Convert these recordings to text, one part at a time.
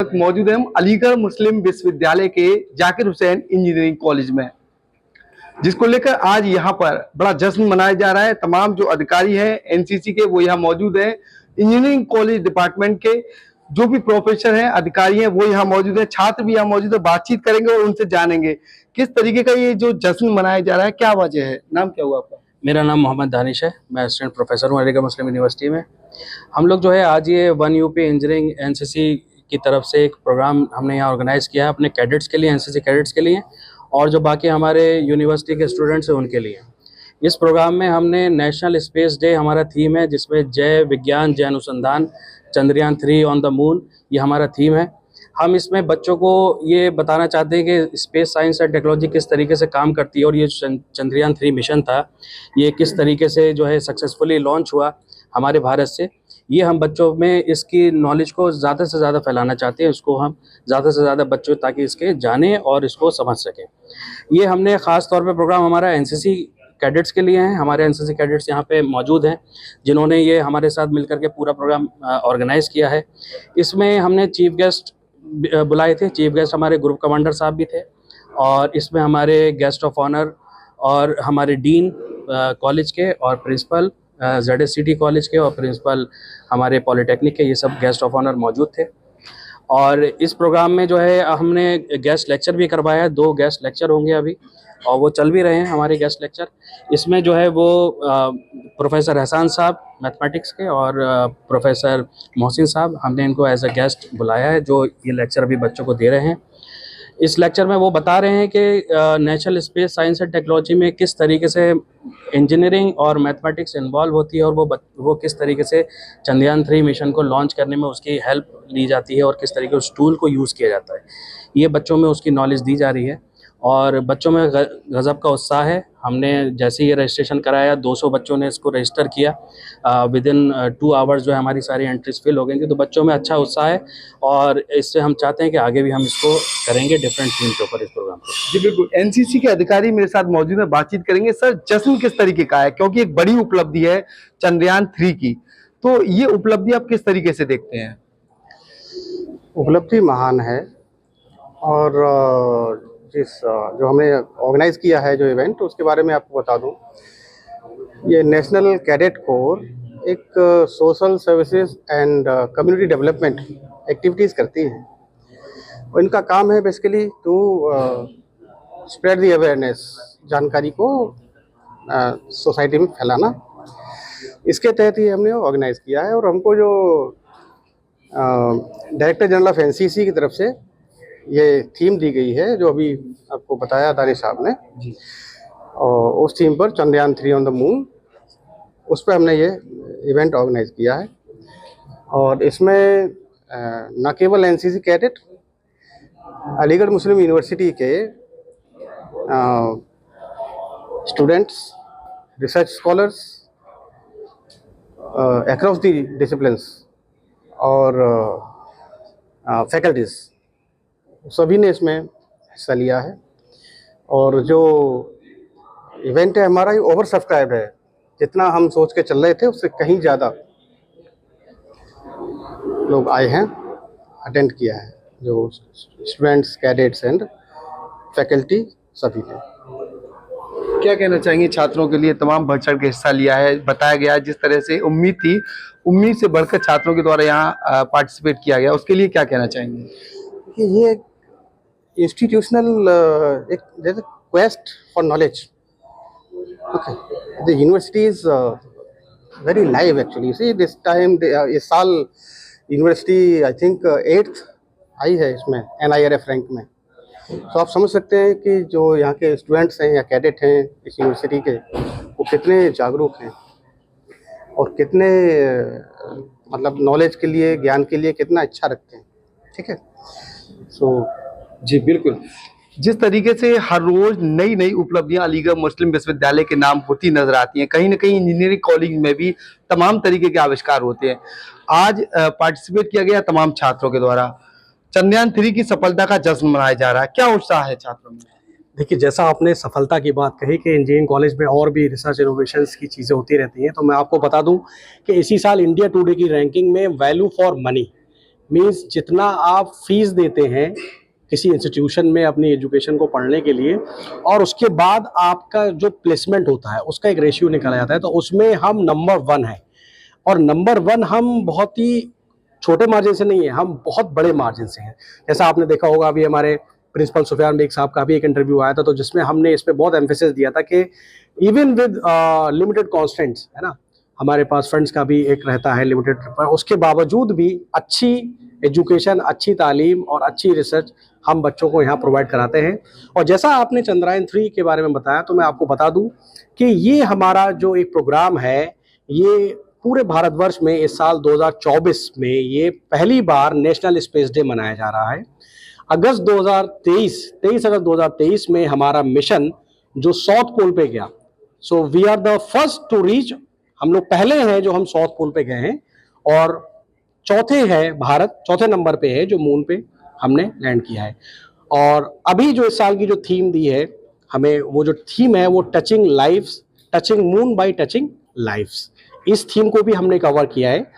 वक्त मौजूद हैं हम अलीगढ़ मुस्लिम विश्वविद्यालय के जाकिर हुसैन इंजीनियरिंग कॉलेज में, जिसको लेकर आज यहाँ पर बड़ा जश्न मनाया जा रहा है। तमाम जो अधिकारी हैं एनसीसी के वो यहाँ मौजूद हैं। इंजीनियरिंग कॉलेज डिपार्टमेंट के जो भी प्रोफेसर हैं, अधिकारी हैं, वो यहाँ मौजूद हैं। छात्र भी यहाँ मौजूद है। बातचीत करेंगे और उनसे जानेंगे किस तरीके का ये जो जश्न मनाया जा रहा है, क्या वजह है। नाम क्या हुआ आपका? मेरा नाम मोहम्मद दानिश है। मैं असिस्टेंट प्रोफेसर हूँ अलीगढ़ मुस्लिम यूनिवर्सिटी में। हम लोग जो है आज ये 1 यूपी इंजीनियरिंग एनसीसी की तरफ से एक प्रोग्राम हमने यहाँ ऑर्गेनाइज़ किया है अपने कैडेट्स के लिए, एनसीसी कैडेट्स के लिए, और जो बाकी हमारे यूनिवर्सिटी के स्टूडेंट्स हैं उनके लिए। इस प्रोग्राम में हमने नेशनल स्पेस डे हमारा थीम है, जिसमें जय विज्ञान जय अनुसंधान चंद्रयान 3 ऑन द मून, ये हमारा थीम है। हम इसमें बच्चों को ये बताना चाहते हैं कि स्पेस साइंस और टेक्नोलॉजी किस तरीके से काम करती है, और ये चंद्रयान 3 मिशन था ये किस तरीके से जो है सक्सेसफुली लॉन्च हुआ हमारे भारत से। ये हम बच्चों में इसकी नॉलेज को ज़्यादा से ज़्यादा फैलाना चाहते हैं, इसको हम ज़्यादा से ज़्यादा बच्चों ताकि इसके जानें और इसको समझ सकें। ये हमने ख़ास तौर पे प्रोग्राम हमारा एनसीसी कैडेट्स के लिए हैं। हमारे एनसीसी कैडेट्स यहाँ पे मौजूद हैं जिन्होंने ये हमारे साथ मिलकर के पूरा प्रोग्राम ऑर्गेनाइज़ किया है। इसमें हमने चीफ गेस्ट बुलाए थे। चीफ गेस्ट हमारे ग्रुप कमांडर साहब भी थे, और इसमें हमारे गेस्ट ऑफ ऑनर और हमारे डीन कॉलेज के और प्रिंसिपल ZSCT कॉलेज के और प्रिंसिपल हमारे पॉलिटेक्निक के, ये सब गेस्ट ऑफ ऑनर मौजूद थे। और इस प्रोग्राम में जो है हमने गेस्ट लेक्चर भी करवाया है। 2 गेस्ट लेक्चर होंगे अभी, और वो चल भी रहे हैं हमारे गेस्ट लेक्चर। इसमें जो है वो प्रोफेसर एहसान साहब मैथमेटिक्स के और प्रोफेसर मोहसिन साहब, हमने इनको एज अ गेस्ट बुलाया है जो ये लेक्चर अभी बच्चों को दे रहे हैं। इस लेक्चर में वो बता रहे हैं कि national space science and technology में किस तरीके से इंजीनियरिंग और मैथमेटिक्स इन्वॉल्व होती है, और वो किस तरीके से चंद्रयान 3 मिशन को लॉन्च करने में उसकी हेल्प ली जाती है, और किस तरीके उस टूल को यूज़ किया जाता है। ये बच्चों में उसकी नॉलेज दी जा रही है, और बच्चों में गज़ब का उत्साह है। हमने जैसे ही ये रजिस्ट्रेशन कराया 200 बच्चों ने इसको रजिस्टर किया। विदिन 2 आवर्स जो है हमारी सारी एंट्रीज फिल हो गई थी। तो बच्चों में अच्छा उत्साह है, और इससे हम चाहते हैं कि आगे भी हम इसको करेंगे डिफरेंट थीम के ऊपर इस प्रोग्राम को। जी बिल्कुल, एनसीसी के अधिकारी मेरे साथ मौजूद है, बातचीत करेंगे। सर, जश्न किस तरीके का है, क्योंकि एक बड़ी उपलब्धि है चंद्रयान 3 की, तो ये उपलब्धि आप किस तरीके से देखते हैं? उपलब्धि महान है, और जो हमने ऑर्गेनाइज किया है जो इवेंट, उसके बारे में आपको बता दूं। ये नेशनल कैडेट कोर एक social services and community development activities करती है, और इनका काम है basically to spread the awareness, जानकारी को सोसाइटी में फैलाना। इसके तहत ही हमने ऑर्गेनाइज किया है, और हमको जो डायरेक्टर जनरल ऑफ एनसीसी की तरफ से ये थीम दी गई है, जो अभी आपको बताया दानिश साहब ने, और उस थीम पर चंद्रयान 3 ऑन द मून, उस पर हमने ये इवेंट ऑर्गेनाइज किया है। और इसमें न केवल एनसीसी कैडेट, अलीगढ़ मुस्लिम यूनिवर्सिटी के students, research scholars across the disciplines और फैकल्टीज़, सभी ने इसमें हिस्सा लिया है। और जो इवेंट है हमारा, ये ओवर सब्सक्राइब है। जितना हम सोच के चल रहे थे उससे कहीं ज़्यादा लोग आए हैं, अटेंड किया है, जो स्टूडेंट्स, कैडेट्स एंड फैकल्टी सभी ने। क्या कहना चाहेंगे छात्रों के लिए? तमाम बढ़ चढ़ के हिस्सा लिया है, बताया गया जिस तरह से उम्मीद थी, उम्मीद से बढ़कर छात्रों के द्वारा यहाँ पार्टिसिपेट किया गया, उसके लिए क्या कहना चाहेंगे? कि ये इंस्टीट्यूशनल एक जैसे quest for knowledge, okay, the university is very live actually. See this time इस साल यूनिवर्सिटी आई थिंक 8th आई है इसमें NIRF रैंक में। तो आप समझ सकते हैं कि जो यहाँ के स्टूडेंट्स हैं या कैडेट हैं इस यूनिवर्सिटी के, वो कितने जागरूक हैं, और कितने मतलब नॉलेज के लिए, ज्ञान के लिए कितना इच्छा रखते हैं। ठीक है, सो जी बिल्कुल, जिस तरीके से हर रोज नई नई उपलब्धियां अलीगढ़ मुस्लिम विश्वविद्यालय के नाम होती नजर आती हैं, कहीं ना कहीं इंजीनियरिंग कॉलेज में भी तमाम तरीके के आविष्कार होते हैं। आज पार्टिसिपेट किया गया तमाम छात्रों के द्वारा, चंद्रयान 3 की सफलता का जश्न मनाया जा रहा है, क्या उत्साह है छात्रों में? देखिए, जैसा आपने सफलता की बात कही कि इंजीनियरिंग कॉलेज में और भी रिसर्च इनोवेशंस की चीज़ें होती रहती हैं, तो मैं आपको बता दूं कि इसी साल इंडिया टुडे की रैंकिंग में वैल्यू फॉर मनी मीन्स जितना आप फीस देते हैं किसी इंस्टीट्यूशन में अपनी एजुकेशन को पढ़ने के लिए, और उसके बाद आपका जो प्लेसमेंट होता है उसका एक रेशियो निकाला जाता है, तो उसमें हम नंबर 1 हैं। और नंबर 1 हम बहुत ही छोटे मार्जिन से नहीं है, हम बहुत बड़े मार्जिन से हैं। जैसा आपने देखा होगा, अभी हमारे प्रिंसिपल सुफियान बेग साहब का भी एक इंटरव्यू आया था, तो जिसमें हमने इस पे बहुत एम्फेसिस दिया था कि इवन विद लिमिटेड कॉन्स्टेंट्स, है ना, हमारे पास फंड्स का भी एक रहता है लिमिटेड, पर उसके बावजूद भी अच्छी एजुकेशन, अच्छी तालीम और अच्छी रिसर्च हम बच्चों को यहाँ प्रोवाइड कराते हैं। और जैसा आपने चंद्रयान 3 के बारे में बताया, तो मैं आपको बता दूं कि ये हमारा जो एक प्रोग्राम है, ये पूरे भारतवर्ष में इस साल 2024 में ये पहली बार नेशनल स्पेस डे मनाया जा रहा है। अगस्त 2023 अगस्त 2023 में हमारा मिशन जो साउथ पोल पे गया, so we are the first to reach, हम लोग पहले हैं जो हम साउथ पोल पे गए हैं, और चौथे है भारत, चौथे नंबर पे है जो मून पे हमने लैंड किया है। और अभी जो इस साल की जो थीम दी है हमें, वो जो थीम है वो touching lives, touching moon bye touching lives, इस थीम को भी हमने कवर किया है।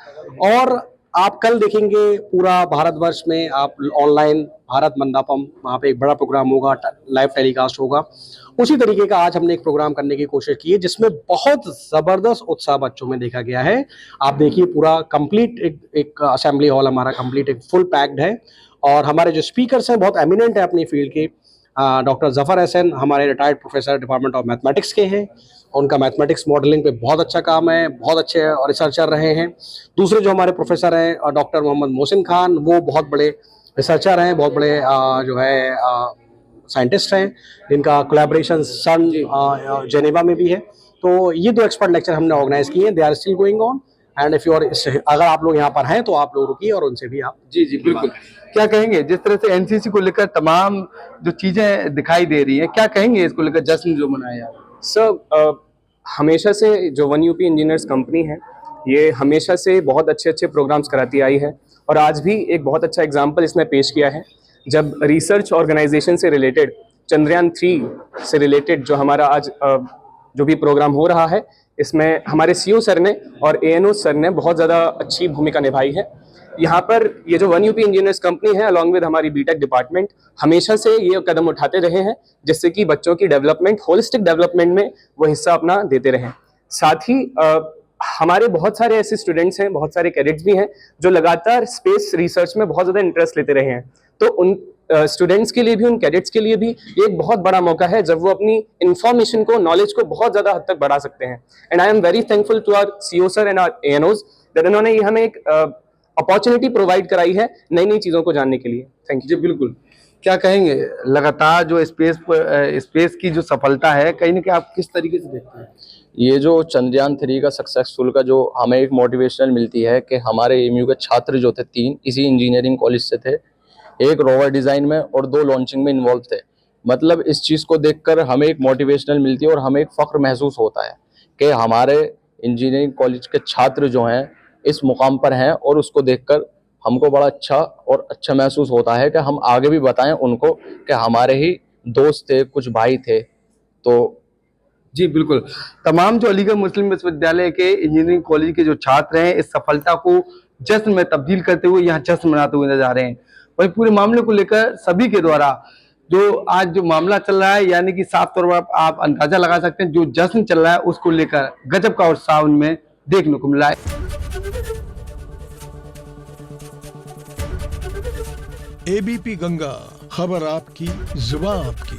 और आप कल देखेंगे पूरा भारतवर्ष में, आप ऑनलाइन भारत मंडपम, वहाँ पे एक बड़ा प्रोग्राम होगा, लाइव टेलीकास्ट होगा। उसी तरीके का आज हमने एक प्रोग्राम करने की कोशिश की है, जिसमें बहुत ज़बरदस्त उत्साह बच्चों में देखा गया है। आप देखिए पूरा कंप्लीट एक असेंबली हॉल हमारा कंप्लीट एक फुल पैक्ड है, और हमारे जो स्पीकर्स हैं बहुत एमिनेंट है अपनी फील्ड के। डॉक्टर जफर एहसन हमारे retired professor department of mathematics के हैं, उनका मैथमेटिक्स मॉडलिंग पे बहुत अच्छा काम है, बहुत अच्छे रिसर्चर रहे हैं। दूसरे जो हमारे प्रोफेसर हैं डॉक्टर मोहम्मद मोहसिन खान, वो बहुत बड़े रिसर्चर हैं, बहुत बड़े जो है साइंटिस्ट हैं, जिनका कोलैबोरेशन सन जेनेवा में भी है। तो ये 2 एक्सपर्ट लेक्चर हमने ऑर्गेनाइज किए हैं, they are still going on, and if you are, अगर आप लोग यहाँ पर हैं तो आप लोग रुकिए और उनसे भी आप। जी जी बिल्कुल। क्या कहेंगे, जिस तरह से एनसीसी को लेकर तमाम जो चीजें दिखाई दे रही हैं, क्या कहेंगे इसको लेकर जश्न जो मनाया जा रहा है? सर, हमेशा से जो वन यूपी इंजीनियर्स कंपनी है, ये हमेशा से बहुत अच्छे अच्छे प्रोग्राम्स कराती आई है, और आज भी एक बहुत अच्छा एग्जांपल इसने पेश किया है। जब रिसर्च ऑर्गेनाइजेशन से रिलेटेड, चंद्रयान 3 से रिलेटेड जो हमारा आज जो भी प्रोग्राम हो रहा है, इसमें हमारे सीओ सर ने और एएनओ सर ने बहुत ज़्यादा अच्छी भूमिका निभाई है। यहाँ पर ये जो वन यूपी इंजीनियर्स कंपनी है, अलॉन्ग विद हमारी बीटेक डिपार्टमेंट, हमेशा से ये कदम उठाते रहे हैं जिससे कि बच्चों की डेवलपमेंट, होलिस्टिक डेवलपमेंट में वो हिस्सा अपना देते रहें। साथ ही हमारे बहुत सारे ऐसे स्टूडेंट्स हैं, बहुत सारे कैडेट्स भी हैं जो लगातार स्पेस रिसर्च में बहुत ज़्यादा इंटरेस्ट लेते रहे हैं। तो उन स्टूडेंट्स के लिए भी, उन कैडेट्स के लिए भी एक बहुत बड़ा मौका है जब वो अपनी इंफॉर्मेशन को, नॉलेज को बहुत ज़्यादा हद तक बढ़ा सकते हैं। And I am very thankful to our CO sir and our ANOs that इन्होंने ये हमें एक अपॉर्चुनिटी प्रोवाइड कराई है नई नई चीज़ों को जानने के लिए। Thank you. जी बिल्कुल। क्या कहेंगे, लगातार जो स्पेस की जो सफलता है, कहीं ना कहीं आप किस तरीके से देखते हैं? ये जो चंद्रयान 3 का सक्सेसफुल का जो हमें एक मोटिवेशनल मिलती है कि हमारे एमयू के छात्र जो थे 3 इसी इंजीनियरिंग कॉलेज से थे, एक रोवर डिज़ाइन में और 2 लॉन्चिंग में इन्वॉल्व थे। मतलब इस चीज़ को देखकर हमें एक मोटिवेशनल मिलती है और हमें एक फ़ख्र महसूस होता है कि हमारे इंजीनियरिंग कॉलेज के छात्र जो हैं इस मुकाम पर हैं, और उसको देखकर हमको बड़ा अच्छा महसूस होता है कि हम आगे भी बताएं उनको कि हमारे ही दोस्त थे, कुछ भाई थे। तो जी बिल्कुल। तमाम जो अलीगढ़ मुस्लिम विश्वविद्यालय के इंजीनियरिंग कॉलेज के जो छात्र हैं, इस सफलता को जश्न में तब्दील करते हुए यहाँ जश्न मनाते हुए नजर आ रहे हैं। वही पूरे मामले को लेकर सभी के द्वारा जो आज जो मामला चल रहा है, यानी कि साफ तौर पर आप अंदाजा लगा सकते हैं, जो जश्न चल रहा है उसको लेकर गजब का उत्साह उनमें देखने को मिला है। एबीपी गंगा, खबर आपकी, जुबान आपकी।